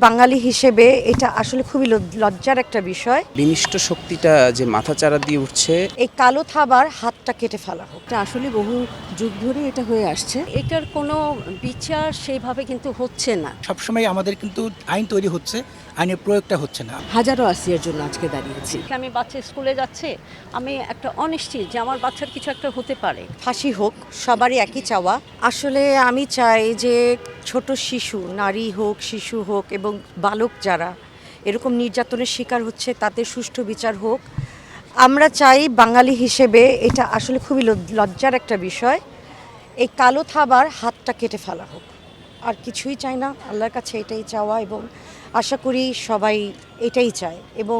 বাঙালি হিসেবে এটা আসলে খুবই লজ্জার একটা বিষয়। বিনিষ্ট শক্তিটা যে মাথাচাড়া দিয়ে উঠছে, এই কালো থাবার হাতটা কেটে ফেলা হোক। এটা আসলে বহু যুগ ধরে এটা হয়ে আসছে। এটার কোনো বিচার সেইভাবে কিন্তু হচ্ছে না। সবসময় আমাদের কিন্তু আইন তৈরি হচ্ছে, আইনের প্রয়োগটা হচ্ছে না। হাজারো আসিয়ার জন্য আজকে দাঁড়িয়েছি। আমি বাচ্চা স্কুলে যাচ্ছে, আমি একটা অনিশ্চিত যে আমার বাচ্চার কিছু একটা হতে পারে। ফাঁসি হোক, সবারই একই চাওয়া। আসলে আমি চাই যে ছোট শিশু, নারী হোক, শিশু হোক এবং বালক যারা এরকম নির্যাতনের শিকার হচ্ছে তাদের সুষ্ঠু বিচার হোক। আমরা চাই বাঙালি হিসেবে এটা আসলে খুবই লজ্জার একটা বিষয়। এই কালো থাবার হাতটা কেটে ফেলা হোক, আর কিছুই চাই না। আল্লাহর কাছে এটাই চাওয়া এবং আশা করি সবাই এটাই চায়। এবং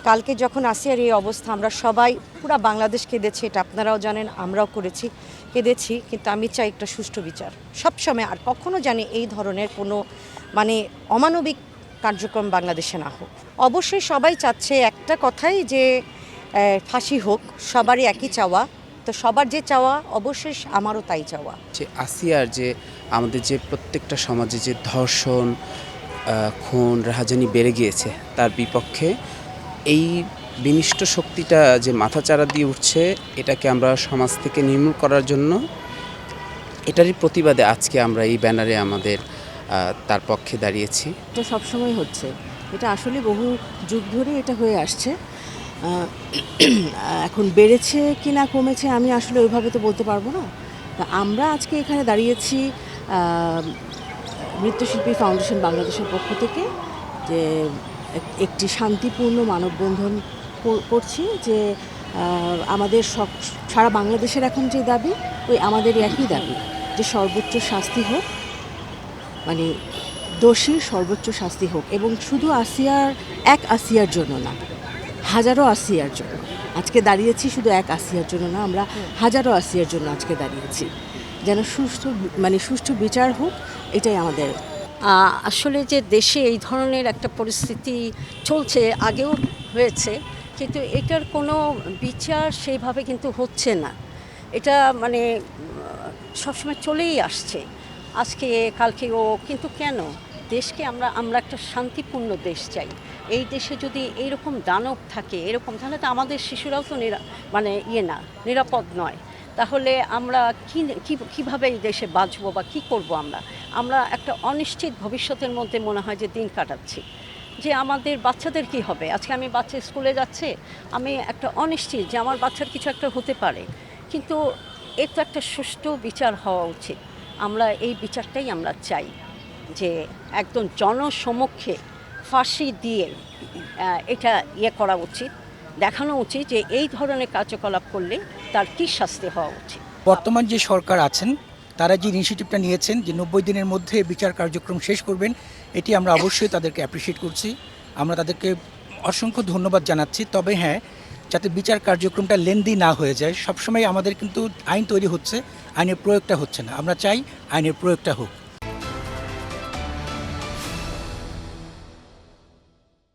কালকে যখন আসিয়ার এই অবস্থা, আমরা সবাই পুরো বাংলাদেশ কেঁদেছে, এটা আপনারাও জানেন, আমরাও কেঁদেছি। কিন্তু আমি চাই একটা সুষ্ঠু বিচার সবসময়, আর কখনো জানি এই ধরনের কোনো অমানবিক কার্যক্রম বাংলাদেশে না হোক। অবশ্যই সবাই চাচ্ছে একটা কথাই যে ফাঁসি হোক, সবারই একই চাওয়া। তো সবার যে চাওয়া অবশ্যই আমারও তাই চাওয়া। যে আসিয়ার যে আমাদের যে প্রত্যেকটা সমাজে যে ধর্ষণ, খুন, রাহাজানি বেড়ে গিয়েছে, তার বিপক্ষে এই বিনিষ্ট শক্তিটা যে মাথাচাড়া দিয়ে উঠছে, এটাকে আমরা সমাজ থেকে নির্মূল করার জন্য এটারই প্রতিবাদে আজকে আমরা এই ব্যানারে আমাদের তার পক্ষে দাঁড়িয়েছি। এটা সবসময় হচ্ছে, এটা আসলে বহু যুগ ধরে এটা হয়ে আসছে। এখন বেড়েছে কি না কমেছে আমি আসলে ওইভাবে তো বলতে পারবো না। তা আমরা আজকে এখানে দাঁড়িয়েছি নৃত্যশিল্পী ফাউন্ডেশন বাংলাদেশের পক্ষ থেকে, যে একটি শান্তিপূর্ণ মানববন্ধন করছি। যে আমাদের সারা বাংলাদেশের এখন যে দাবি, ওই আমাদের একই দাবি যে সর্বোচ্চ শাস্তি হোক, মানে দোষীর সর্বোচ্চ শাস্তি হোক। এবং শুধু এক আসিয়ার জন্য না, হাজারো আসিয়ার জন্য আজকে দাঁড়িয়েছি। শুধু এক আসিয়ার জন্য না, আমরা হাজারো আসিয়ার জন্য আজকে দাঁড়িয়েছি, যেন সুষ্ঠু বিচার হোক। এটাই আমাদের। আসলে যে দেশে এই ধরনের একটা পরিস্থিতি চলছে, আগেও হয়েছে, কিন্তু এটার কোনো বিচার সেইভাবে কিন্তু হচ্ছে না। এটা সবসময় চলেই আসছে, আজকে কালকেও। কিন্তু কেন? দেশকে আমরা একটা শান্তিপূর্ণ দেশ চাই। এই দেশে যদি এইরকম দানব থাকে, এরকম, তাহলে তো আমাদের শিশুরাও তো নিরাপদ নয়। তাহলে আমরা কীভাবে এই দেশে বাঁচবো বা কী করবো? আমরা একটা অনিশ্চিত ভবিষ্যতের মধ্যে মনে হয় যে দিন কাটাচ্ছি, যে আমাদের বাচ্চাদের কি হবে। আজকে আমি বাচ্চা স্কুলে যাচ্ছে, আমি একটা অনিশ্চিত যে আমার বাচ্চার কিছু একটা হতে পারে। কিন্তু এর তো একটা সুষ্ঠু বিচার হওয়া উচিত। আমরা এই বিচারটাই আমরা চাই, যে একদম জনসমক্ষে ফাঁসি দিয়ে এটা করা উচিত, দেখানো উচিত যে এই ধরনের কার্যকলাপ করলে তার কী শাস্তি হওয়া উচিত। বর্তমান যে সরকার আছেন, তারা যে ইনিশিয়েটিভটা নিয়েছেন যে 90 দিনের মধ্যে বিচার কার্যক্রম শেষ করবেন, এটি আমরা অবশ্যই তাদেরকে অ্যাপ্রিসিয়েট করছি। আমরা তাদেরকে অসংখ্য ধন্যবাদ জানাচ্ছি। তবে হ্যাঁ, যাতে বিচার কার্যক্রমটা লেন্দি না হয়ে যায়, সবসময় আমাদের কিন্তু আইন তৈরি হচ্ছে, আইনের প্রয়োগটা হচ্ছে না। আমরা চাই আইনের প্রয়োগটা হোক।